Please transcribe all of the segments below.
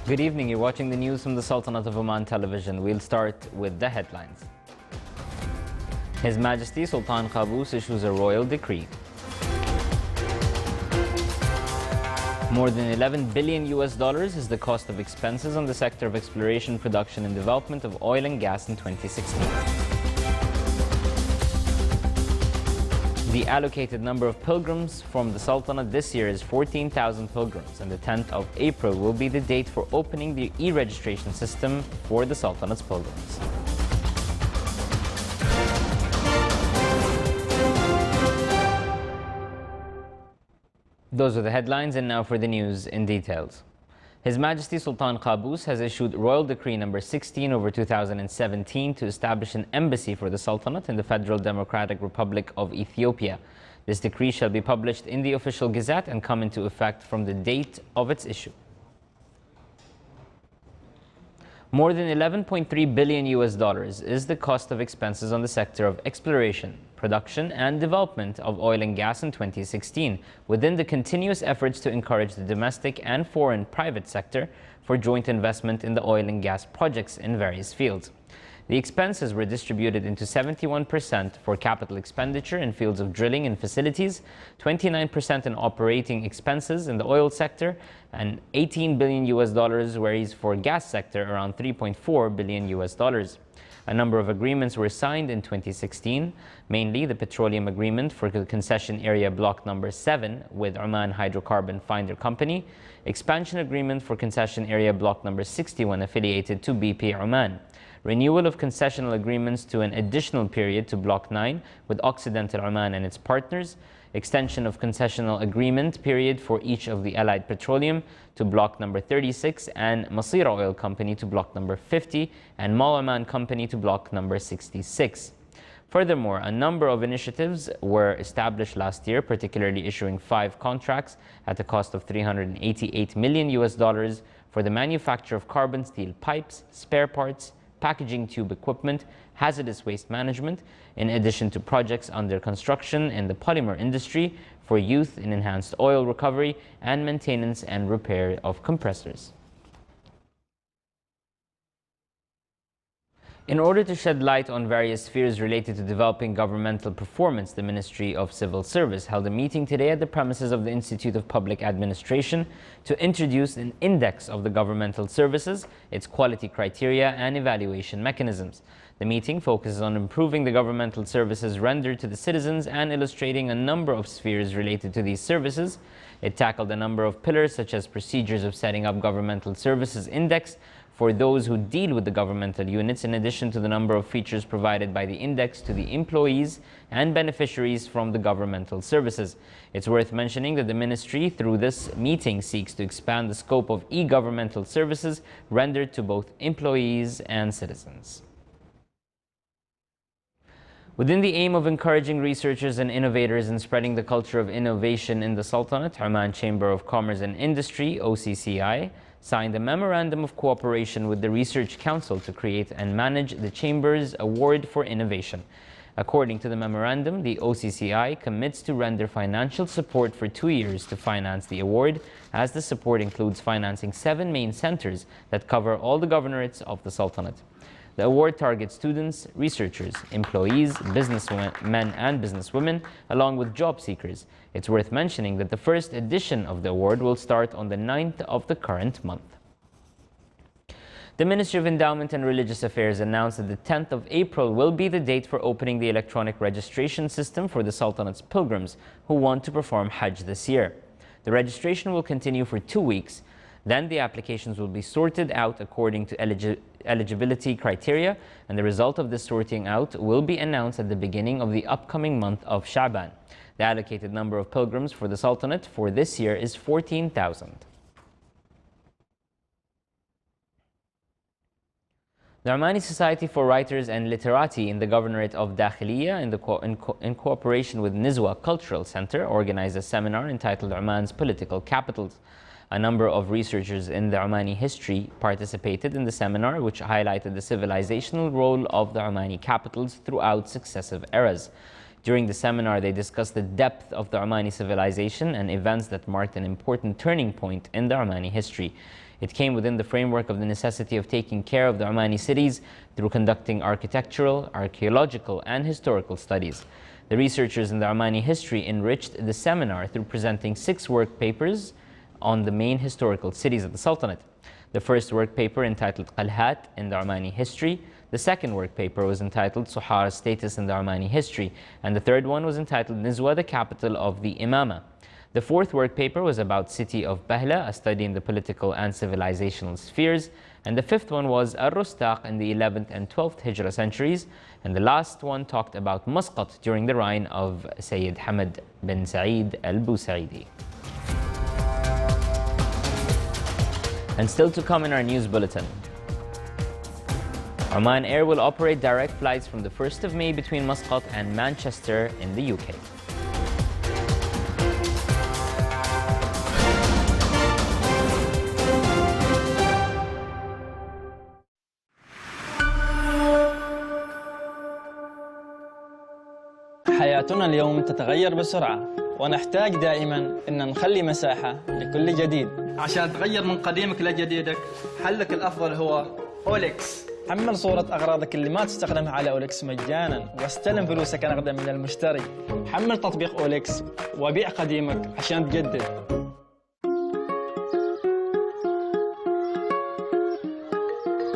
Good evening. You're watching the news from the Sultanate of Oman television. We'll start with the headlines. His Majesty Sultan Qaboos issues a royal decree. More than $11 billion is the cost of expenses on the sector of exploration, production and development of oil and gas in 2016. The allocated number of pilgrims from the Sultanate this year is 14,000 pilgrims, and the 10th of April will be the date for opening the e-registration system for the Sultanate's pilgrims. Those are the headlines, and now for the news in details. His Majesty Sultan Qaboos has issued Royal Decree number 16/2017 to establish an embassy for the Sultanate in the Federal Democratic Republic of Ethiopia. This decree shall be published in the official Gazette and come into effect from the date of its issue. More than $11.3 billion is the cost of expenses on the sector of exploration, production and development of oil and gas in 2016, within the continuous efforts to encourage the domestic and foreign private sector for joint investment in the oil and gas projects in various fields. The expenses were distributed into 71% for capital expenditure in fields of drilling and facilities, 29% in operating expenses in the oil sector, and $18 billion, whereas for gas sector around $3.4 billion. A number of agreements were signed in 2016, mainly the petroleum agreement for the concession area block number 7 with Oman Hydrocarbon Finder Company, expansion agreement for concession area block number 61 affiliated to BP Oman, renewal of concessional agreements to an additional period to Block 9 with Occidental Oman and its partners, extension of concessional agreement period for each of the Allied Petroleum to Block number 36 and Masira Oil Company to Block number 50 and Mal Oman Company to Block number 66. Furthermore, a number of initiatives were established last year, particularly issuing 5 contracts at a cost of $388 million for the manufacture of carbon steel pipes, spare parts, packaging tube equipment, hazardous waste management, in addition to projects under construction in the polymer industry for youth in enhanced oil recovery and maintenance and repair of compressors. In order to shed light on various spheres related to developing governmental performance, the Ministry of Civil Service held a meeting today at the premises of the Institute of Public Administration to introduce an index of the governmental services, its quality criteria and evaluation mechanisms. The meeting focuses on improving the governmental services rendered to the citizens and illustrating a number of spheres related to these services. It tackled a number of pillars such as procedures of setting up governmental services index for those who deal with the governmental units, in addition to the number of features provided by the index to the employees and beneficiaries from the governmental services. It's worth mentioning that the ministry, through this meeting, seeks to expand the scope of e-governmental services rendered to both employees and citizens. Within the aim of encouraging researchers and innovators and spreading the culture of innovation in the Sultanate, Oman Chamber of Commerce and Industry, OCCI, signed a memorandum of cooperation with the Research Council to create and manage the Chamber's Award for Innovation. According to the memorandum, the OCCI commits to render financial support for 2 years to finance the award, as the support includes financing 7 main centers that cover all the governorates of the Sultanate. The award targets students, researchers, employees, businessmen and businesswomen, along with job seekers. It's worth mentioning that the first edition of the award will start on the 9th of the current month. The Ministry of Endowment and Religious Affairs announced that the 10th of April will be the date for opening the electronic registration system for the Sultanate's pilgrims who want to perform Hajj this year. The registration will continue for 2 weeks. Then the applications will be sorted out according to eligibility criteria, and the result of this sorting out will be announced at the beginning of the upcoming month of Sha'ban. The allocated number of pilgrims for the Sultanate for this year is 14,000. The Omani Society for Writers and Literati in the Governorate of Dakhiliya, in cooperation with Nizwa Cultural Center, organized a seminar entitled Oman's Political Capitals. A number of researchers in the Omani history participated in the seminar, which highlighted the civilizational role of the Omani capitals throughout successive eras. During the seminar, they discussed the depth of the Omani civilization and events that marked an important turning point in the Omani history. It came within the framework of the necessity of taking care of the Omani cities through conducting architectural, archaeological, and historical studies. The researchers in the Omani history enriched the seminar through presenting 6 work papers on the main historical cities of the Sultanate. The first work paper, entitled Qalhat in the Omani History. The second work paper was entitled Suhara's Status in the Omani History. And the third one was entitled Nizwa, the capital of the Imama. The fourth work paper was about city of Bahla, a study in the political and civilizational spheres. And the fifth one was Al-Rustaq in the 11th and 12th Hijra centuries. And the last one talked about Muscat during the reign of Sayyid Hamad bin Sa'id al-Busaidi. And still to come in our news bulletin. Oman Air will operate direct flights from the 1st of May between Muscat and Manchester in the UK. حياتنا اليوم تتغير بسرعة ونحتاج دائما أن نخلي مساحة لكل جديد. عشان تغير من قديمك لجديدك حلك الأفضل هو أوليكس. حمل صورة أغراضك اللي ما تستخدمها على أوليكس مجانا واستلم فلوسك نقدا من المشتري. حمل تطبيق أوليكس وبيع قديمك عشان تجدد.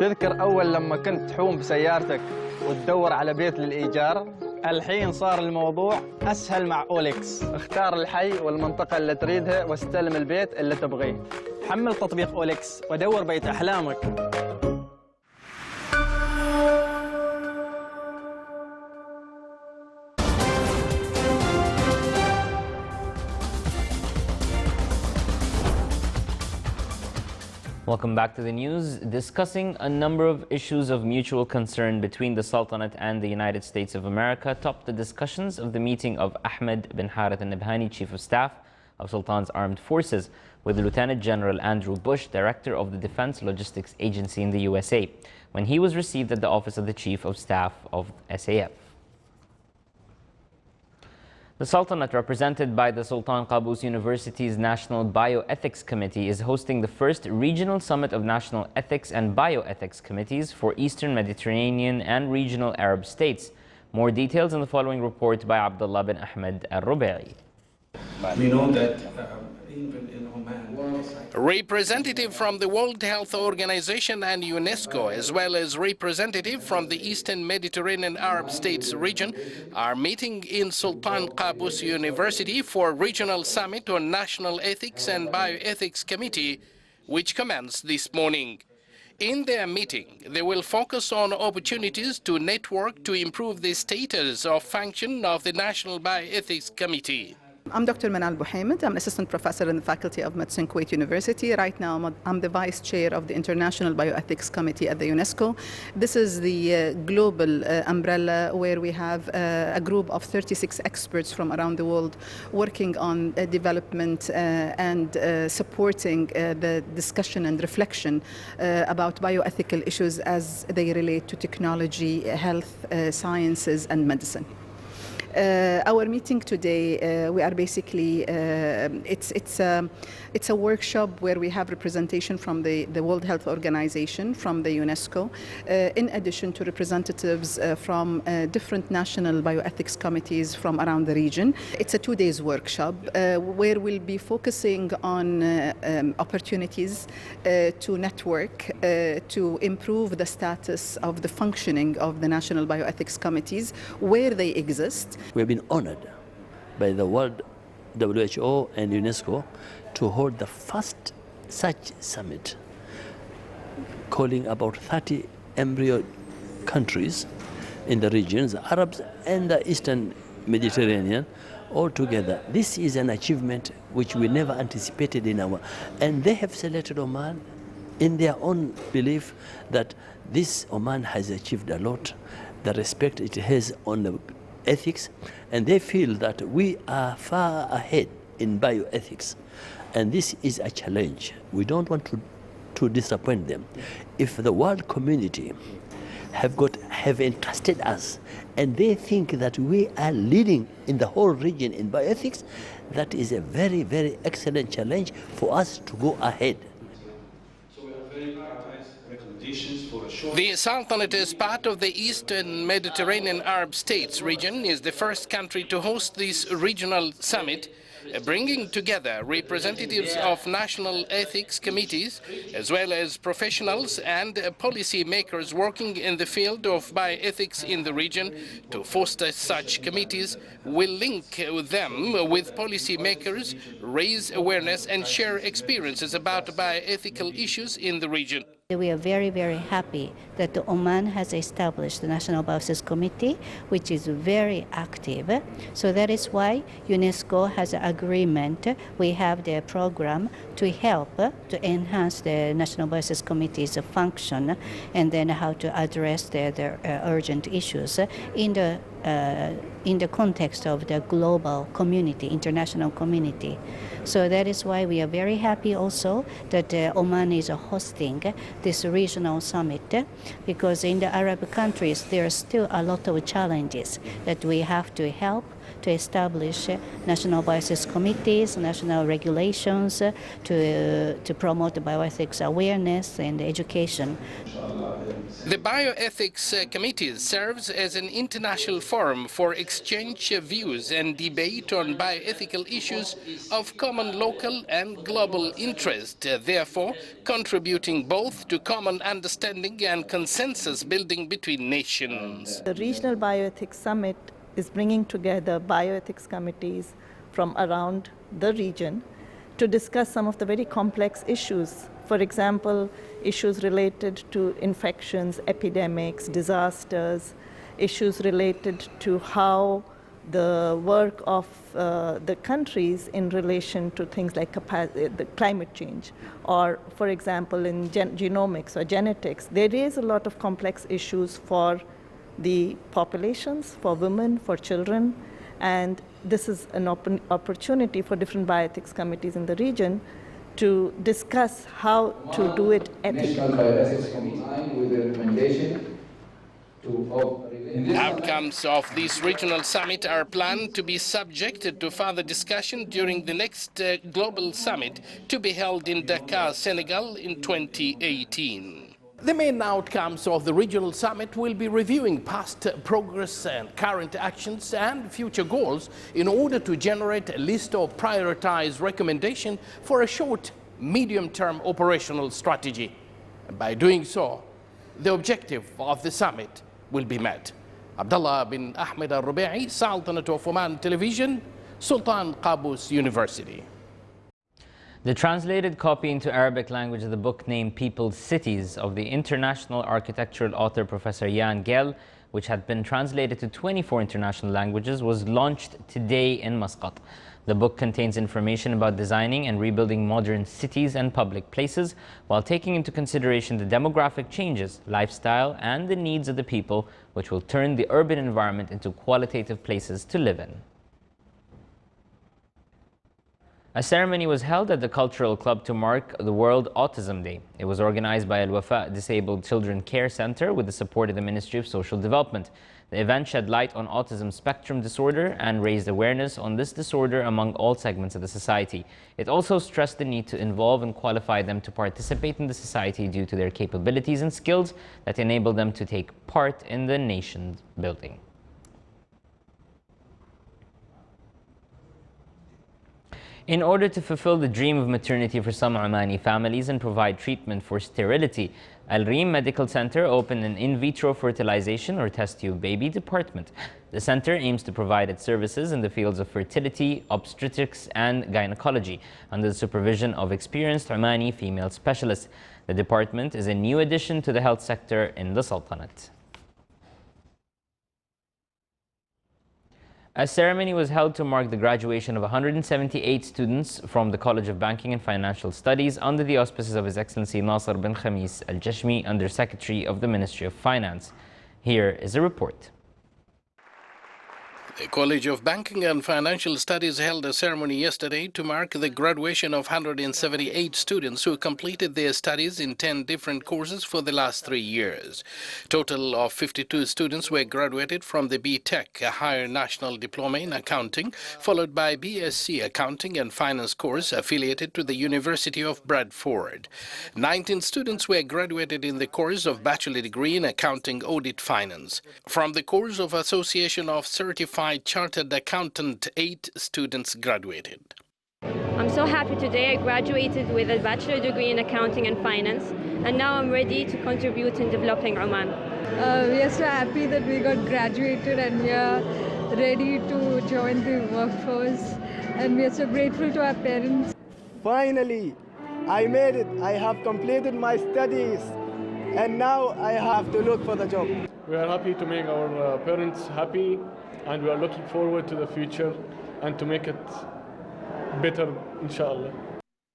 تذكر أول لما كنت تحوم بسيارتك وتدور على بيت للإيجار؟ الحين صار الموضوع أسهل مع أوليكس. اختار الحي والمنطقة اللي تريدها واستلم البيت اللي تبغيه. حمل تطبيق أوليكس ودور بيت أحلامك. Welcome back to the news. Discussing a number of issues of mutual concern between the Sultanate and the United States of America topped the discussions of the meeting of Ahmed bin Harith al-Nabhani, Chief of Staff of Sultan's Armed Forces, with Lieutenant General Andrew Bush, Director of the Defense Logistics Agency in the USA, when he was received at the office of the Chief of Staff of SAF. The Sultanate, represented by the Sultan Qaboos University's National Bioethics Committee, is hosting the first regional summit of national ethics and bioethics committees for Eastern Mediterranean and regional Arab states. More details in the following report by Abdullah bin Ahmed al-Rubai. We know that even in Oman, representative from the World Health Organization and UNESCO, as well as representative from the Eastern Mediterranean Arab States region, are meeting in Sultan Qaboos University for Regional Summit on National Ethics and Bioethics Committee, which commenced this morning. In their meeting, they will focus on opportunities to network to improve the status of function of the National Bioethics Committee. I'm Dr. Manal Buhaymet. I'm an assistant professor in the Faculty of Medicine, Kuwait University. Right now, I'm the vice chair of the International Bioethics Committee at the UNESCO. This is the global umbrella where we have a group of 36 experts from around the world working on development and supporting the discussion and reflection about bioethical issues as they relate to technology, health, sciences, and medicine. Our meeting today, we are basically, it's a workshop where we have representation from the World Health Organization, from the UNESCO, in addition to representatives from different national bioethics committees from around the region. It's a 2 days workshop where we'll be focusing on opportunities to network, to improve the status of the functioning of the national bioethics committees where they exist. We've been honored by the World WHO and UNESCO to hold the first such summit, calling about 30 embryo countries in the regions, Arabs and the Eastern Mediterranean, all together. This is an achievement which we never anticipated in our, and they have selected Oman in their own belief that this Oman has achieved a lot, the respect it has on the ethics, and they feel that we are far ahead in bioethics, and this is a challenge. We don't want to disappoint them. If the world community have entrusted us and they think that we are leading in the whole region in bioethics, that is a very, very excellent challenge for us to go ahead. recommendations for a short. The Sultanate, as part of the Eastern Mediterranean Arab States region, is the first country to host this regional summit, bringing together representatives of national ethics committees, as well as professionals and policy makers working in the field of bioethics in the region. To foster such committees will link them with policy makers, raise awareness and share experiences about bioethical issues in the region. We are very, very happy that Oman has established the National Bioethics Committee, which is very active. So that is why UNESCO has an agreement. We have the program to help to enhance the National Bioethics Committee's function and then how to address the urgent issues in the context of the global community, international community. So that is why we are very happy also that Oman is hosting this regional summit, because in the Arab countries there are still a lot of challenges that we have to help to establish national bioethics committees, national regulations to promote bioethics awareness and education. The Bioethics Committee serves as an international forum for exchange of views and debate on bioethical issues of common local and global interest, therefore contributing both to common understanding and consensus building between nations. The Regional Bioethics Summit is bringing together bioethics committees from around the region to discuss some of the very complex issues. For example, issues related to infections, epidemics, disasters, issues related to how the work of the countries in relation to things like the climate change, or for example in genomics or genetics. There is a lot of complex issues for the populations, for women, for children, and this is an opportunity for different bioethics committees in the region to discuss how to do it ethically. Outcomes of this regional summit are planned to be subjected to further discussion during the next global summit to be held in Dakar, Senegal in 2018. The main outcomes of the regional summit will be reviewing past progress and current actions and future goals in order to generate a list of prioritized recommendations for a short, medium-term operational strategy. And by doing so, the objective of the summit will be met. Abdullah bin Ahmed al-Rubai, Sultanate of Oman Television, Sultan Qaboos University. The translated copy into Arabic language of the book named People's Cities of the international architectural author Professor Jan Gehl, which had been translated to 24 international languages, was launched today in Muscat. The book contains information about designing and rebuilding modern cities and public places while taking into consideration the demographic changes, lifestyle, and the needs of the people, which will turn the urban environment into qualitative places to live in. A ceremony was held at the Cultural Club to mark the World Autism Day. It was organized by Al Wafa Disabled Children Care Center with the support of the Ministry of Social Development. The event shed light on autism spectrum disorder and raised awareness on this disorder among all segments of the society. It also stressed the need to involve and qualify them to participate in the society due to their capabilities and skills that enable them to take part in the nation building. In order to fulfill the dream of maternity for some Omani families and provide treatment for sterility, Al Reem Medical Center opened an in vitro fertilization or test tube baby department. The center aims to provide its services in the fields of fertility, obstetrics, and gynecology under the supervision of experienced Omani female specialists. The department is a new addition to the health sector in the Sultanate. A ceremony was held to mark the graduation of 178 students from the College of Banking and Financial Studies under the auspices of His Excellency Nasser bin Khamis Al-Jashmi, Under Secretary of the Ministry of Finance. Here is a report. The College of Banking and Financial Studies held a ceremony yesterday to mark the graduation of 178 students who completed their studies in 10 different courses for the last 3 years. Total of 52 students were graduated from the B.Tech, a higher national diploma in accounting, followed by BSc Accounting and Finance course affiliated to the University of Bradford. 19 students were graduated in the course of Bachelor Degree in Accounting Audit Finance. From the course of Association of Certified Chartered Accountant, 8 students graduated. I'm so happy today. I graduated with a bachelor degree in accounting and finance, and now I'm ready to contribute in developing Oman. We are so happy that we got graduated and we are ready to join the workforce, and we are so grateful to our parents. Finally, I made it. I have completed my studies, and now I have to look for the job. We are happy to make our parents happy, and we are looking forward to the future and to make it better, inshallah.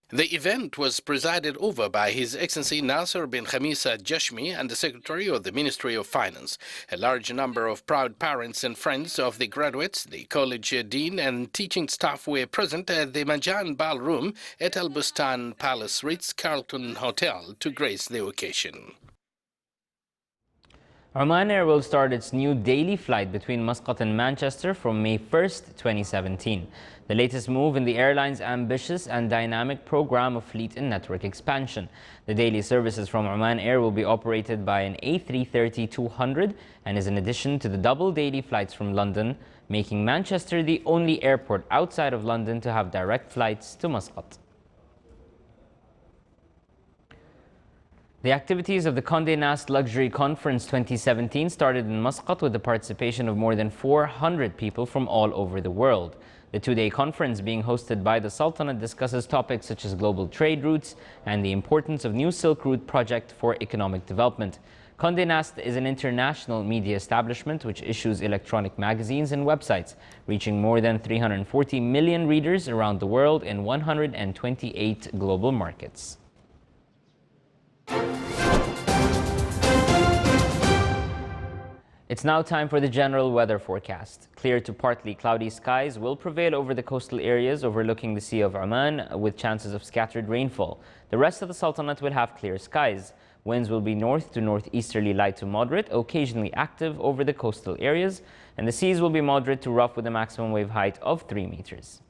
The event was presided over by His Excellency Nasser bin Khamisa Jashmi and the Secretary of the Ministry of Finance. A large number of proud parents and friends of the graduates, the college dean and teaching staff were present at the Majan Ballroom at Al Bustan Palace Ritz-Carlton Hotel to grace the occasion. Oman Air will start its new daily flight between Muscat and Manchester from May 1st, 2017. The latest move in the airline's ambitious and dynamic program of fleet and network expansion. The daily services from Oman Air will be operated by an A330-200 and is in addition to the double daily flights from London, making Manchester the only airport outside of London to have direct flights to Muscat. The activities of the Condé Nast Luxury Conference 2017 started in Muscat with the participation of more than 400 people from all over the world. The two-day conference, being hosted by the Sultanate, discusses topics such as global trade routes and the importance of New Silk Route project for economic development. Condé Nast is an international media establishment which issues electronic magazines and websites, reaching more than 340 million readers around the world in 128 global markets. It's now time for the general weather forecast. Clear to partly cloudy skies will prevail over the coastal areas overlooking the Sea of Oman, with chances of scattered rainfall. The rest of the Sultanate will have clear skies. Winds will be north to northeasterly light to moderate, occasionally active over the coastal areas, and the seas will be moderate to rough with a maximum wave height of 3 meters.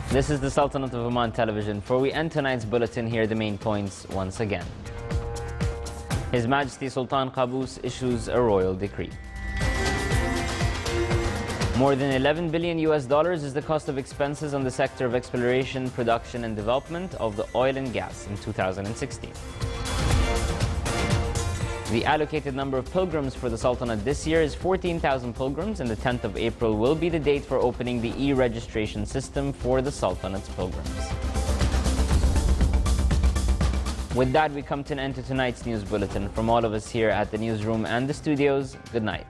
This is the Sultanate of Oman television. Before we end tonight's bulletin, here are the main points once again. His Majesty Sultan Qaboos issues a royal decree. More than $11 billion is the cost of expenses on the sector of exploration, production and development of the oil and gas in 2016. The allocated number of pilgrims for the Sultanate this year is 14,000 pilgrims, and the 10th of April will be the date for opening the e-registration system for the Sultanate's pilgrims. With that, we come to an end to tonight's news bulletin. From all of us here at the newsroom and the studios, good night.